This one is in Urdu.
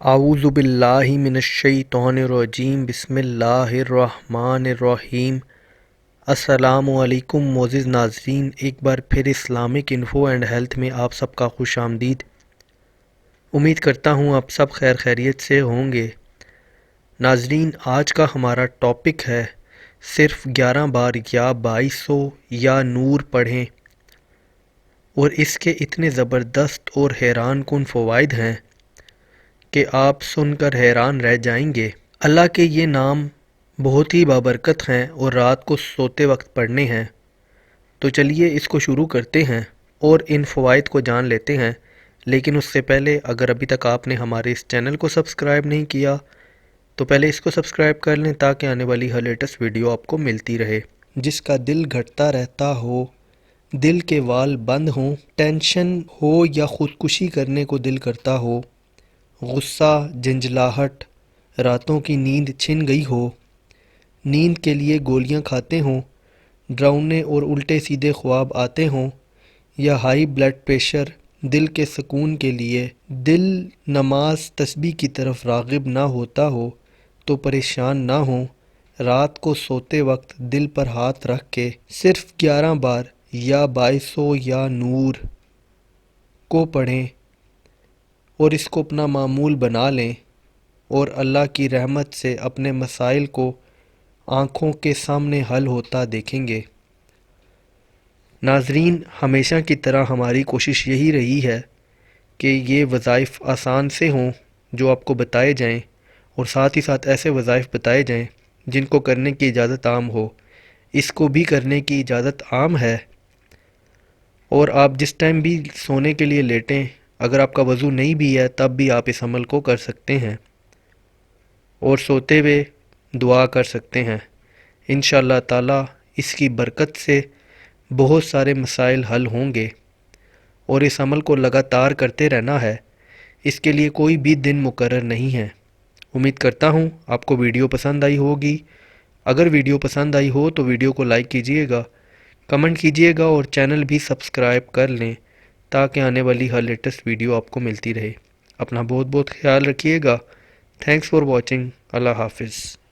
اعوذ باللہ من الشیطان الرجیم بسم اللہ الرحمن الرحیم۔ السلام علیکم معزز ناظرین، ایک بار پھر اسلامک انفو اینڈ ہیلتھ میں آپ سب کا خوش آمدید۔ امید کرتا ہوں آپ سب خیر خیریت سے ہوں گے۔ ناظرین، آج کا ہمارا ٹاپک ہے صرف 11 بار یا 2200 یا نور پڑھیں، اور اس کے اتنے زبردست اور حیران کن فوائد ہیں کہ آپ سن کر حیران رہ جائیں گے۔ اللہ کے یہ نام بہت ہی بابرکت ہیں اور رات کو سوتے وقت پڑھنے ہیں۔ تو چلیے اس کو شروع کرتے ہیں اور ان فوائد کو جان لیتے ہیں۔ لیکن اس سے پہلے اگر ابھی تک آپ نے ہمارے اس چینل کو سبسکرائب نہیں کیا تو پہلے اس کو سبسکرائب کر لیں تاکہ آنے والی ہر لیٹسٹ ویڈیو آپ کو ملتی رہے۔ جس کا دل گھٹتا رہتا ہو، دل کے وال بند ہوں، ٹینشن ہو یا خودکشی کرنے کو دل کرتا ہو، غصہ، جھنجھلاہٹ، راتوں کی نیند چھن گئی ہو، نیند کے لیے گولیاں کھاتے ہوں، ڈراؤنے اور الٹے سیدھے خواب آتے ہوں، یا ہائی بلڈ پریشر، دل کے سکون کے لیے دل نماز تسبیح کی طرف راغب نہ ہوتا ہو تو پریشان نہ ہوں، رات کو سوتے وقت دل پر ہاتھ رکھ کے صرف 11 بار یا 2200 یا نور کو پڑھیں اور اس کو اپنا معمول بنا لیں، اور اللہ کی رحمت سے اپنے مسائل کو آنکھوں کے سامنے حل ہوتا دیکھیں گے۔ ناظرین، ہمیشہ کی طرح ہماری کوشش یہی رہی ہے کہ یہ وظائف آسان سے ہوں جو آپ کو بتائے جائیں، اور ساتھ ہی ساتھ ایسے وظائف بتائے جائیں جن کو کرنے کی اجازت عام ہو۔ اس کو بھی کرنے کی اجازت عام ہے، اور آپ جس ٹائم بھی سونے کے لیے لیٹیں، اگر آپ کا وضو نہیں بھی ہے تب بھی آپ اس عمل کو کر سکتے ہیں، اور سوتے ہوئے دعا کر سکتے ہیں۔ انشاءاللہ تعالی اس کی برکت سے بہت سارے مسائل حل ہوں گے، اور اس عمل کو لگاتار کرتے رہنا ہے۔ اس کے لیے کوئی بھی دن مقرر نہیں ہے۔ امید کرتا ہوں آپ کو ویڈیو پسند آئی ہوگی۔ اگر ویڈیو پسند آئی ہو تو ویڈیو کو لائک کیجئے گا، کمنٹ کیجئے گا، اور چینل بھی سبسکرائب کر لیں تاکہ آنے والی ہر لیٹسٹ ویڈیو آپ کو ملتی رہے۔ اپنا بہت بہت خیال رکھیے گا۔ Thanks for watching. اللہ حافظ۔